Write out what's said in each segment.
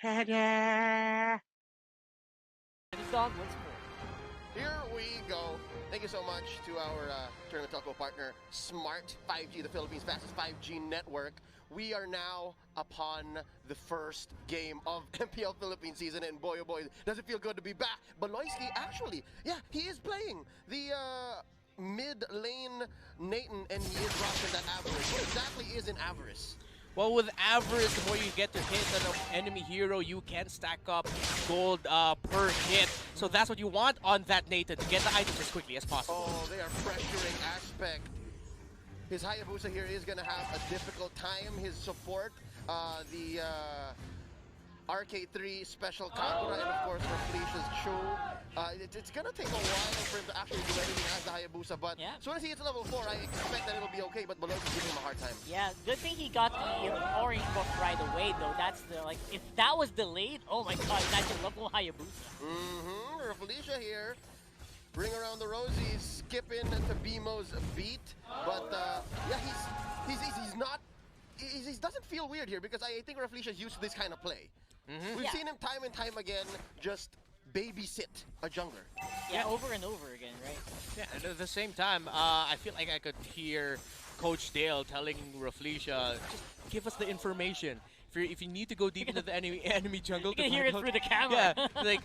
Ta-da! And it's on once more. Here we go. Thank you so much to our tournament telco partner, Smart 5G, the Philippines' fastest 5G network. We are now upon the first game of MPL Philippines season, and boy, oh boy, does it feel good to be back. Baloyski, actually, yeah, he is playing the mid lane Nathan, and he is rocking that Avarice. What exactly is an Avarice? Well, with Avarice, the more you get to hit an enemy hero, you can stack up gold per hit. So that's what you want on that Nathan, to get the items as quickly as possible. Oh, they are pressuring Aspect. His Hayabusa here is going to have a difficult time. His support, the RK3 special Kagura, and of course Felicia's Chu. It's going to take a while for him to actually do anything as the Hayabusa, but yeah. as soon as he hits level 4, I expect that it'll be okay, but Baloy's giving him a hard time. Yeah, good thing he got the orange buff right away, though. That's the, like, if that was delayed, oh my god, that's a level Hayabusa. Felicia here. Bring around the rosies, skip in to BMO's beat, but yeah, he's not, he doesn't feel weird here because I think Felicia's used to this kind of play. We've seen him time and time again just babysit a jungler. Yeah, over and over again, right? Yeah, and at the same time, I feel like I could hear Coach Dale telling Felicia, just give us the information. If you need to go deep into the enemy jungle, You can hear it through the camera. Yeah, like,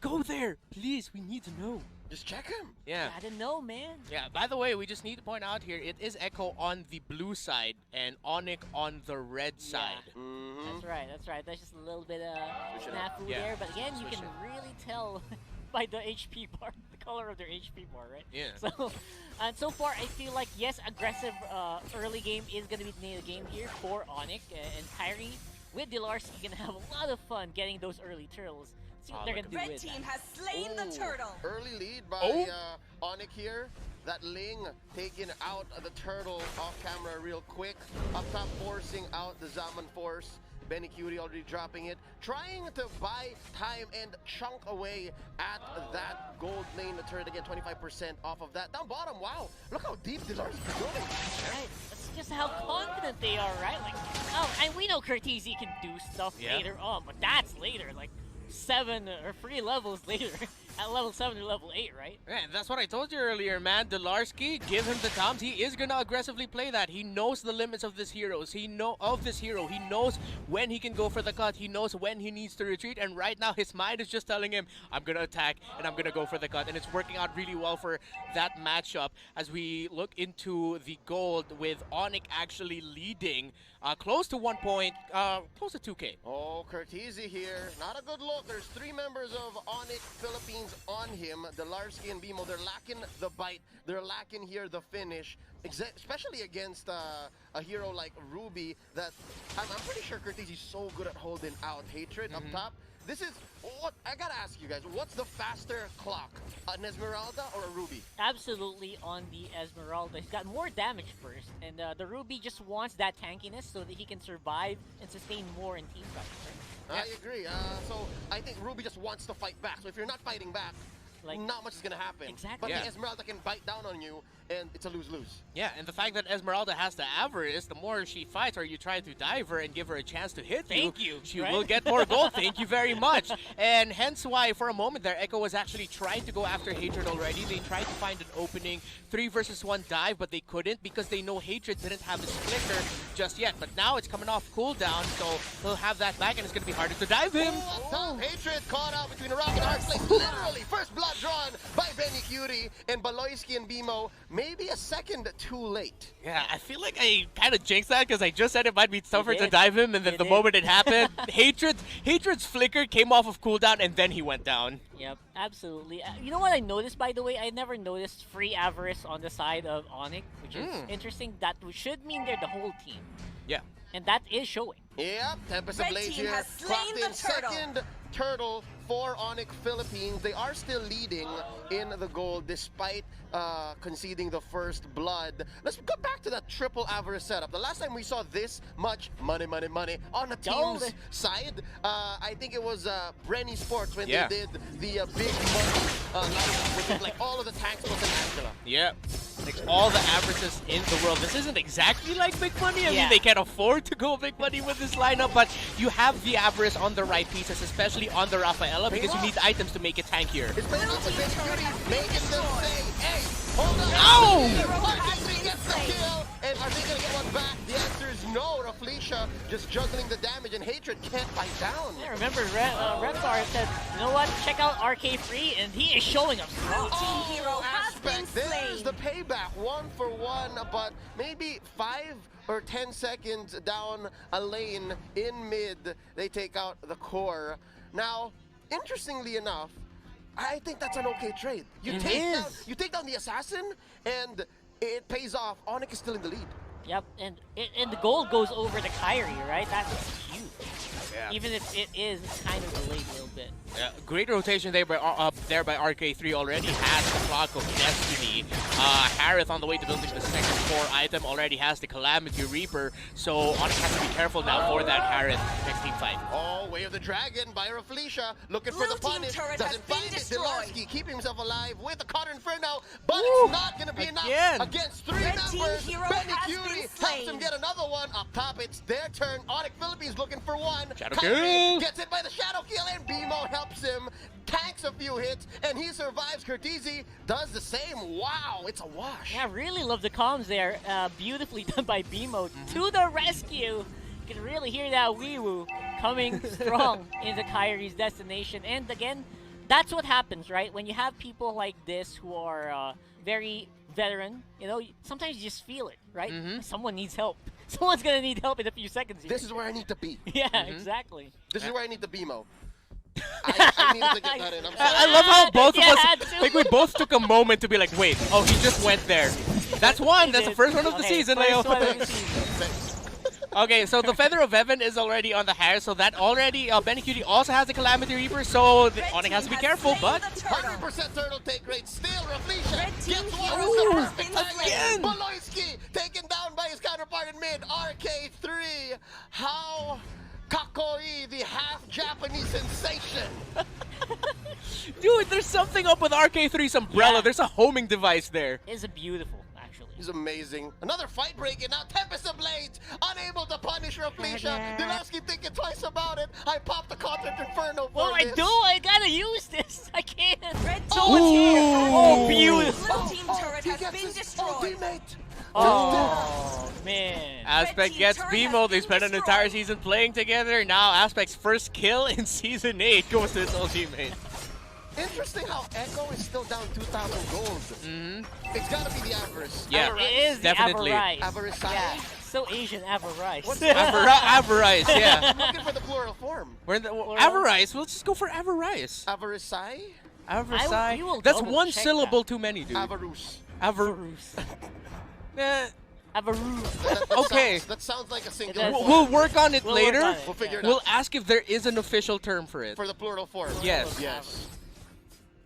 go there, please, we need to know. Just check him. Yeah. I didn't know, man. Yeah, by the way, we just need to point out here, it is Echo on the blue side and ONIC on the red side. That's right, that's right. That's just a little bit of snafu Yeah. there, but again, you Switch can it. really tell by the HP bar, the color of their HP bar, right? Yeah. So, and so far, I feel like, yes, aggressive early game is going to be the name of the game here for ONIC, and Kyrie with Dilarski gonna have a lot of fun getting those early turtles. See what they're gonna do Red with team that. has slain the turtle. Early lead by ONIC here. That Ling taking out the turtle off camera real quick. Up top forcing out the Zaman Force. Benny Cutie already dropping it. Trying to buy time and chunk away at that gold lane turret. Again, 25% off of that. Down bottom, wow. Look how deep Dilarski is going. Right, that's just how confident they are, right? Like, oh, and we know Curtizi can do stuff later on, but that's later, like 7 or 3 levels later. At level 7 or level 8, right? Yeah, that's what I told you earlier, man. Dilarski, give him the toms. He is gonna aggressively play that. He knows the limits of this hero. He knows when he can go for the cut. He knows when he needs to retreat. And right now, his mind is just telling him, I'm gonna attack and I'm gonna go for the cut. And it's working out really well for that matchup as we look into the gold with ONIC actually leading close to 1 point, close to 2K. Oh, Curtizi here. Not a good look. There's 3 members of ONIC Philippines on him. Dilarski and BMO, they're lacking the bite. They're lacking here the finish, especially against a hero like Ruby that I'm pretty sure Curtizi's so good at holding out Hatred up top. This is what I gotta ask you guys. What's the faster clock, an Esmeralda or a Ruby? Absolutely on the Esmeralda. He's got more damage first, and the Ruby just wants that tankiness so that he can survive and sustain more in team fights. Right? I agree. So I think Ruby just wants to fight back. So if you're not fighting back, Like, not much is gonna happen. Exactly. But Yeah. the Esmeralda can bite down on you, and it's a lose-lose. Yeah, and the fact that Esmeralda has the Avarice, the more she fights or you try to dive her and give her a chance to hit you, she right? will get more gold. Thank you very much. And hence why, for a moment there, Echo was actually trying to go after Hatred already. They tried to find an opening, 3 versus 1 dive, but they couldn't because they know Hatred didn't have his flicker just yet. But now it's coming off cooldown, so he'll have that back, and it's going to be harder to dive him. Hatred caught out between a rock and a hard place. Literally, first blood drawn by Benny Cutie and Baloyski and BMO. Maybe a second too late. Yeah, I feel like I kind of jinxed that because I just said it might be tougher to did. dive him, and then You the did. moment it happened, Hatred's flicker came off of cooldown, and then he went down. Yep, absolutely. You know what I noticed, by the way? I never noticed free Avarice on the side of ONIC, which is interesting. That should mean they're the whole team. Yeah. And that is showing. Yep, Tempest Red Ablaze team here. has slain Clocked the in turtle. second turtle for ONIC Philippines. They are still leading in the gold despite conceding the first blood. Let's go back to that triple Avarice setup. The last time we saw this much money on the team's side, I think it was Brenny Sports when they did the big money, with like all of the tanks plus an Angela. Yeah. Like all the averages in the world. This isn't exactly like big money. I mean, Yeah. they can't afford to go big money with this lineup, but you have the avarice on the right pieces, especially on the Rafaela, because you need items to make it tankier. It's paying off with Benny making them say, hey, hold on. Ow! RK3 gets the kill, and are they going to get one back? The answer is no. Rafleisha just juggling the damage, and Hatred can't bite down. Yeah, remember, Reptar said, you know what, check out RK3, and he is showing up strong. Oh, hero has been Aspect, there's slain. the payback, 1-for-1, but maybe 5 or 10 seconds down a lane in mid, they take out the core. Now, interestingly enough, I think that's an okay trade. You take down the assassin, and it pays off. ONIC is still in the lead. Yep, and the gold goes over the Kyrie, right? That's huge. Yeah. Even if it is kind of delayed a little bit. Great rotation there by RK3. Already has the Flock of Destiny. Harith on the way to building the second core item already has the Calamity Reaper, so ONIC has to be careful now for that Harith next team fight. Oh, Way of the Dragon by Rafleisha, looking for Blue the team punish. turret Doesn't has been find it. destroyed. Delarski keeping himself alive with the Cotter Inferno, but Woo! it's not going to be Again. enough against 3 Red team members. hero Benny has Cutie been helps slain. him get another one. Up top, it's their turn. ONIC Philippines looking for one. Shadow Kyrie kill. gets it by the Shadow Kill, and BMO helps him. Tanks a few hits, and he survives. Curtizi does the same. Wow, it's a wash. Yeah, really love the comms there. Beautifully done by BMO. To the rescue! You can really hear that wee-woo coming strong into Kyrie's destination. And again, that's what happens, right? When you have people like this who are very veteran, you know, sometimes you just feel it, right? Someone needs help. Someone's gonna need help in a few seconds here. This is where I need to be. Yeah, exactly. This is where I need the BMO. I need to get that in. I'm sorry. I love how both of Yeah, us, had to. like we both took a moment to be like, wait, oh, he just went there. That's one. That's the first one of the season, First Leo. one of the season. Okay, so the Feather of Heaven is already on the hair, so that already, Benny Cutie also has the Calamity Reaper, so the ONIC has to be careful, but... 100% turtle take rate. Still, Rafleisha Red team gets one hero with the has perfect been timing. slain. Boloyski taken down by his counterpart in mid. RK3. How kakoi, the half-Japanese sensation. Dude, there's something up with RK3's umbrella. Yeah. There's a homing device there. It's a beautiful, actually. He's amazing. Another fight break, and now Tempest of Blades, unable to punish Rafleisha. Delarski thinking twice about it. I popped the Content Inferno for What do I this. do? I gotta use this. I can't. Red Oh, team oh, beautiful. Blue team turret he has gets been his destroyed. teammate. Oh, man. Aspect team gets turret BMO. has They been spent an destroyed. entire season playing together. Now Aspect's first kill in Season 8 goes to his old teammate. Interesting how Echo is still down 2,000 gold. It's gotta be the Avarice. Yeah. Avarice. It is Definitely. the Avarice. Avarice. Yeah, so Asian Avarice. What's Avarice, yeah. I'm looking for the plural form. We're in the, Avarice, we'll just go for Avarice. Avarice? Avarice. we will That's double one check syllable that. too many, dude. Avarus. Avarice. Eh, Avaruse. Okay. That sounds like a It singular does. form. we'll work on it We'll work later. on it. We'll figure it We'll out. ask if there is an official term for it. For the plural form. Yes. Yes.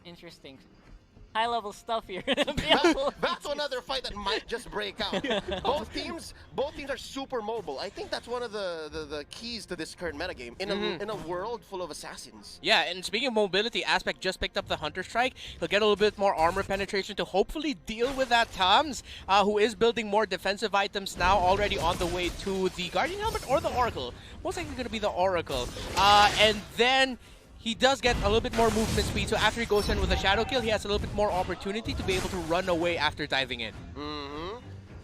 Interesting. High-level stuff here. Back to another fight that might just break out. Both teams are super mobile. I think that's one of the keys to this current metagame. In a world full of assassins. Yeah, and speaking of mobility, Aspect just picked up the Hunter Strike. He'll get a little bit more armor penetration to hopefully deal with that Toms, who is building more defensive items now, already on the way to the Guardian Helmet or the Oracle. Most likely going to be the Oracle. And then he does get a little bit more movement speed, so after he goes in with a Shadow Kill, he has a little bit more opportunity to be able to run away after diving in.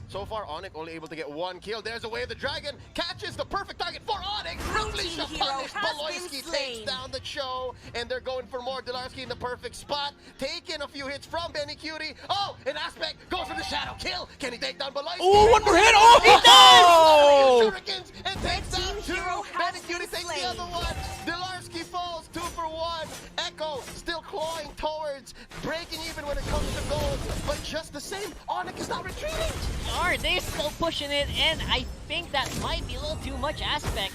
So far, ONIC only able to get one kill. There's a Way of the Dragon. Catches the perfect target for ONIC. Rafleisha hero punished. has Boloyski been takes slain. down the show. And they're going for more. Delarski in the perfect spot. Taking a few hits from Benny Cutie. Oh, an Aspect goes for the Shadow Kill. Can he take down Boloyski? Oh, one more hit! Oh, he does! Shurikens and takes down team two. hero has Benny Cutie been takes the slain. other one. Delarski falls 2 for 1. Echo still clawing towards breaking even when it comes to gold. But just the same, ONIC is not retreating. Are they still pushing it? And I think that might be a little too much Aspect.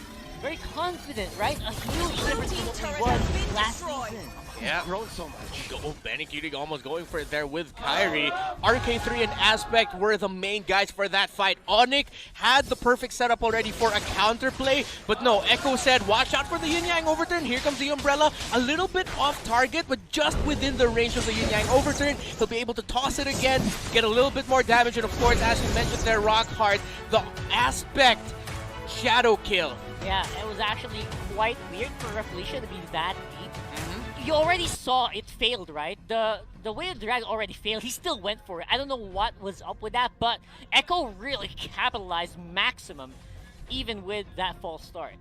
very confident, right? A huge difference from what he was last season. Yeah. Grown so much. Oh, Benny Cutie almost going for it there with Kyrie. RK3 and Aspect were the main guys for that fight. ONIC had the perfect setup already for a counterplay, but no, Echo said, watch out for the Yin-Yang overturn. Here comes the Umbrella. A little bit off target, but just within the range of the Yin-Yang overturn. He'll be able to toss it again, get a little bit more damage, and of course, as you mentioned there, Rock Hard, the Aspect shadow kill. Yeah, it was actually quite weird for Reflection to be that deep. You already saw it failed, right? The way the drag already failed, he still went for it. I don't know what was up with that, but Echo really capitalized maximum, even with that false start.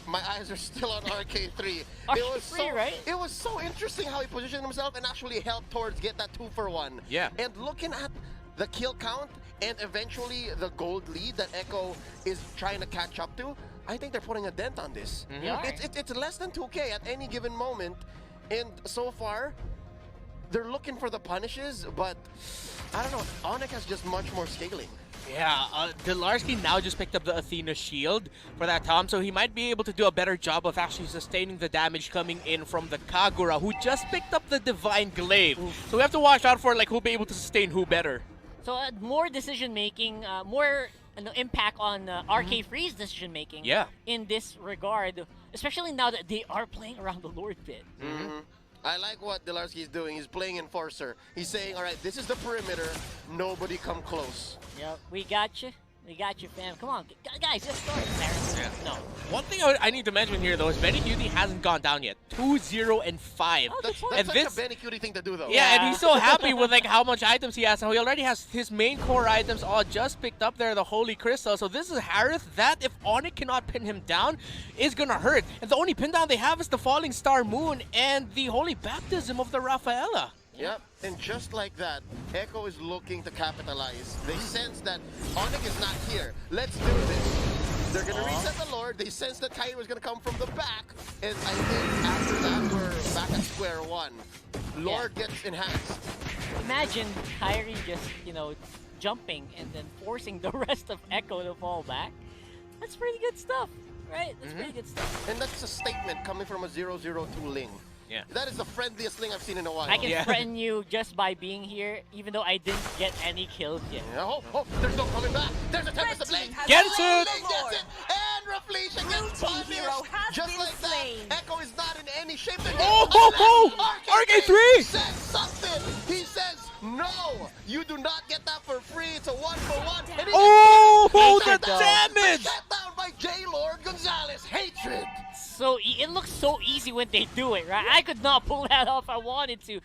My eyes are still on RK3. RK3, right? It was so interesting how he positioned himself and actually helped towards get that 2-for-1. Yeah. And looking at the kill count and eventually the gold lead that Echo is trying to catch up to, I think they're putting a dent on this. It's less than 2K at any given moment, and so far, they're looking for the punishes, but I don't know, ONIC has just much more scaling. Yeah, Delarski now just picked up the Athena shield for that Tom, so he might be able to do a better job of actually sustaining the damage coming in from the Kagura, who just picked up the Divine Glaive. So we have to watch out for like who'll be able to sustain who better. So more decision-making, more impact on RK3's decision-making in this regard, especially now that they are playing around the Lord pit. I like what Delarski is doing. He's playing Enforcer. He's saying, all right, this is the perimeter. Nobody come close. Yep, we got you. We got you, fam. Come on, guys, just start. No. One thing I need to mention here, though, is Benny Cutie hasn't gone down yet. 2-0 and 5. That's and such a Benny Cutie thing to do, though. Yeah, and he's so happy with like how much items he has. Now he already has his main core items all just picked up there, the Holy Crystal. So this is Harith that, if ONIC cannot pin him down, is gonna hurt. And the only pin down they have is the Falling Star Moon and the Holy Baptism of the Rafaela. Yep, and just like that, Echo is looking to capitalize. They sense that ONIC is not here. Let's do this. They're gonna reset the Lord. They sense that Kyrie was gonna come from the back, and I think after that we're back at square one. Lord gets enhanced. Imagine Kyrie just, jumping and then forcing the rest of Echo to fall back. That's pretty good stuff, right? That's pretty good stuff. And that's a statement coming from a 0-0-2 Ling. Yeah. That is the friendliest Ling I've seen in a while. I can threaten you just by being here, even though I didn't get any kills yet. Oh, there's no coming back. There's a Tempest of Blade. Gets it! Gets it! And Reflection gets punished. Just like that, Echo is not in any shape. RK3 says something. He says, no, you do not get that for free. It's a 1-for-1. And the damage! Shut down by J. Lord Gonzalez. Hatred. So it looks so easy when they do it, right? I could not pull that off if I wanted to.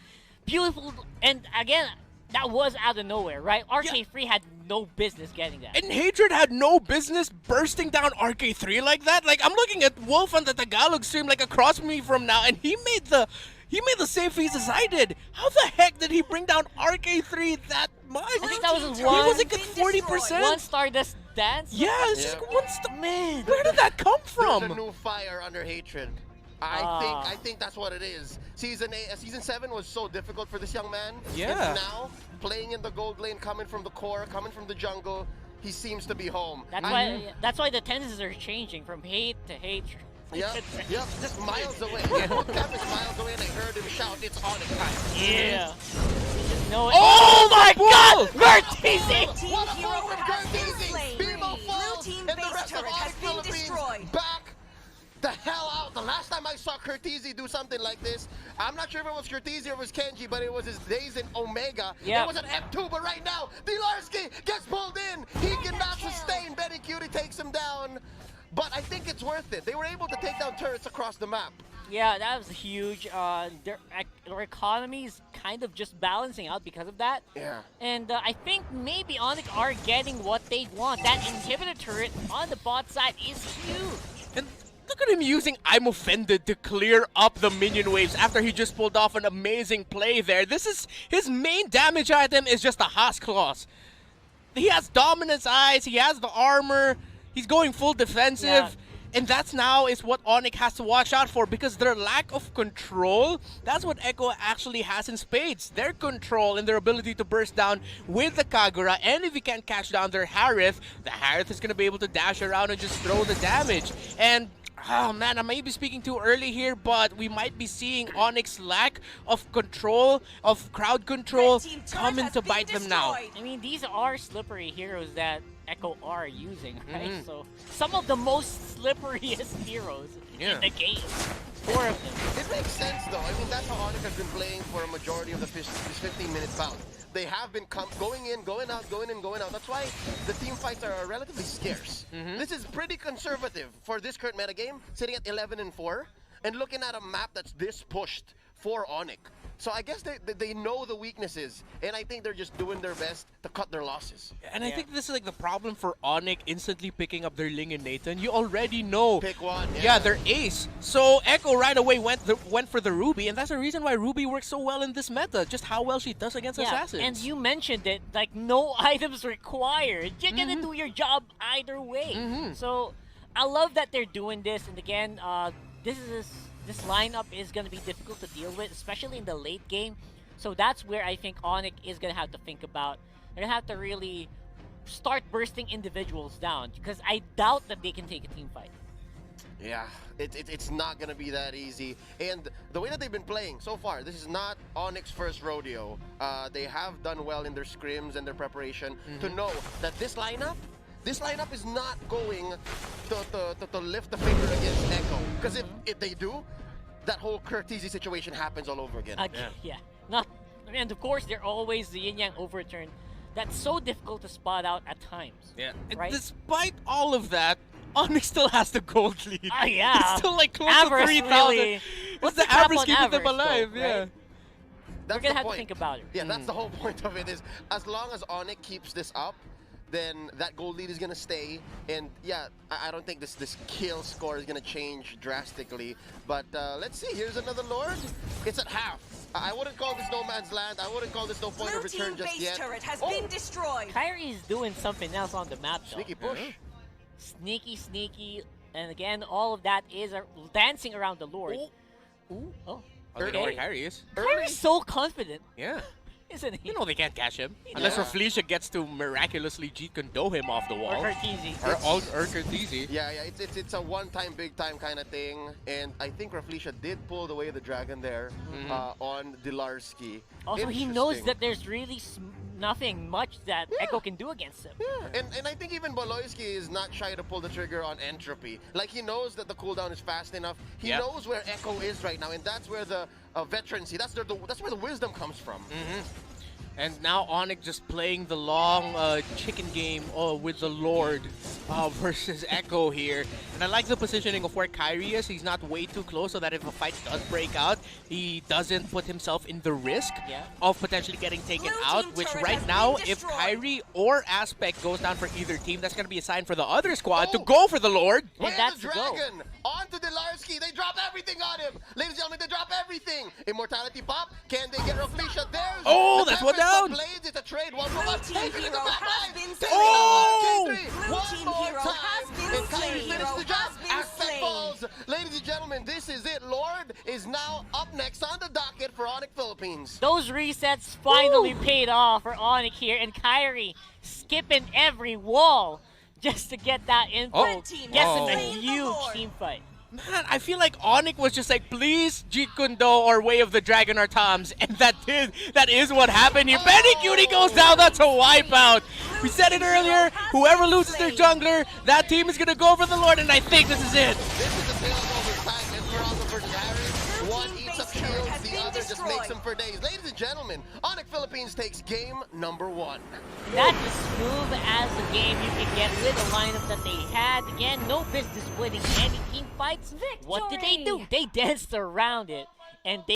Beautiful, and again, that was out of nowhere, right? RK3 had no business getting that. And Hatred had no business bursting down RK3 like that. Like, I'm looking at Wolf on the Tagalog stream like across me from now, and he made the same face as I did. How the heck did he bring down RK3 that much? I think that was He was like at 40%. One Stardust dance. Yeah, it's just one star. Man, where did that come from? There's a new fire under Hatred. I think that's what it is. Season 7 was so difficult for this young man. Yeah. And now, playing in the gold lane, coming from the core, coming from the jungle, he seems to be home. That's why the tendencies are changing from hate to hatred. Yep, just miles away. Bootcamp is miles away, and I heard him shout, "It's ONIC time." Yeah. Oh my God! Gerteezy! What a move from Gerteezy! Bimo falls, and the rest of ONIC Philippines back the hell out. The last time I saw Gerteezy do something like this, I'm not sure if it was Gerteezy or it was Kenji, but it was his days in Omega. Yep. It was an F2, but right now, Delarski gets pulled in. He cannot sustain. Benny Cutie takes him down. But I think it's worth it. They were able to take down turrets across the map. Yeah, that was huge. Their economy is kind of just balancing out because of that. Yeah. And I think maybe ONIC are getting what they want. That inhibitor turret on the bot side is huge. And look at him using I'm Offended to clear up the minion waves after he just pulled off an amazing play there. This is his main damage item is just a Haas Claws. He has Dominance Eyes, he has the armor. He's going full defensive, And that's now is what ONIC has to watch out for, because their lack of control, that's what Echo actually has in spades. Their control and their ability to burst down with the Kagura, and if you can't catch down their Harith, the Harith is going to be able to dash around and just throw the damage. And oh man, I may be speaking too early here, but we might be seeing ONIC's lack of control, of crowd control, coming to bite them now. I mean, these are slippery heroes that Echo are using, right? So some of the most slipperiest heroes in the game. 4 of them. It makes sense though. I mean, that's how ONIC has been playing for a majority of the 15-minute bout. They have been going in, going out, going in, going out. That's why the team fights are relatively scarce. This is pretty conservative for this current metagame, sitting at 11-4, and looking at a map that's this pushed for ONIC. So I guess they know the weaknesses, and I think they're just doing their best to cut their losses. And I think this is like the problem for ONIC instantly picking up their Ling and Nathan. You already know. Pick one. Yeah, their ace. So Echo right away went for the Ruby, and that's the reason why Ruby works so well in this meta. Just how well she does against assassins. And you mentioned it, like no items required. You're gonna do your job either way. So I love that they're doing this. And again, this lineup is going to be difficult to deal with, especially in the late game. So that's where I think ONIC is going to have to think about. They're going to have to really start bursting individuals down, because I doubt that they can take a team fight. Yeah, it's not going to be that easy. And the way that they've been playing so far, this is not ONIC's first rodeo. They have done well in their scrims and their preparation to know that this lineup is not going to lift the finger against Echo. Because if they do, that whole Curtizi situation happens all over again. And of course, they're always the yin-yang overturn. That's so difficult to spot out at times. Yeah. Right? Despite all of that, ONIC still has the gold lead. Yeah. It's still like close Avarice, to 3,000. really. What's the the cap average on keeping them Avarice, alive? though, Yeah. right? That's We're going to the have point. to think about it. Yeah, that's the whole point of it, is as long as ONIC keeps this up, then that gold lead is going to stay. And yeah, I don't think this kill score is going to change drastically. But let's see, here's another Lord. It's at half. I wouldn't call this no man's land. I wouldn't call this no point of return just yet. Turret has been destroyed. Kyrie's doing something else on the map, though. Sneaky push. Sneaky. And again, all of that is dancing around the Lord. Ooh. Oh, I don't know where Kyrie is. Kyrie's so confident, Yeah. isn't he? You know they can't catch him. Unless Raflesia gets to miraculously Jeet Kundo him off the wall. Or Curtizi. Or Curtizi. Yeah, it's a one-time, big-time kind of thing. And I think Raflesia did pull the way of the dragon there on Dilarski. Also, he knows that there's really nothing much that Echo can do against him. Yeah, and I think even Boloyski is not shy to pull the trigger on Entropy. Like, he knows that the cooldown is fast enough. He knows where Echo is right now, and that's where the veterancy, that's where the wisdom comes from. And now ONIC just playing the long chicken game with the Lord versus Echo here. And I like the positioning of where Kyrie is. He's not way too close so that if a fight does break out, he doesn't put himself in the risk of potentially getting taken out. Which right now, if Kyrie or Aspect goes down for either team, that's going to be a sign for the other squad to go for the Lord. And that's the dragon! On to Dilarski! They drop everything on him! Ladies and gentlemen, they drop everything! Immortality pop! Can they get Raflesia? There's that's one down! Blades, it's a trade. One more Blue team hero has been slain. Oh! Blue team hero has been slain. Hero has been slain. Falls. Ladies and gentlemen, this is it. Lord is now up next on the docket for ONIC Philippines. Those resets finally paid off for ONIC here, and Kyrie skipping every wall just to get that info. Gets him a huge team fight. Man, I feel like ONIC was just like, please, Jeet Kundo or Way of the Dragon or Toms, and that is what happened here. Benny Cutie goes down, that's a wipeout. We said it earlier, whoever loses their jungler, that team is gonna go for the Lord, and I think this is it. This is the tale of overtime. Esmeralda versus Harris. One eats up shields, the other just makes them for days. Ladies and gentlemen, ONIC Philippines takes game number 1. That's as smooth as a game you can get with the lineup that they had. Again, no business winning any team fights. What did they do? They danced around it, and they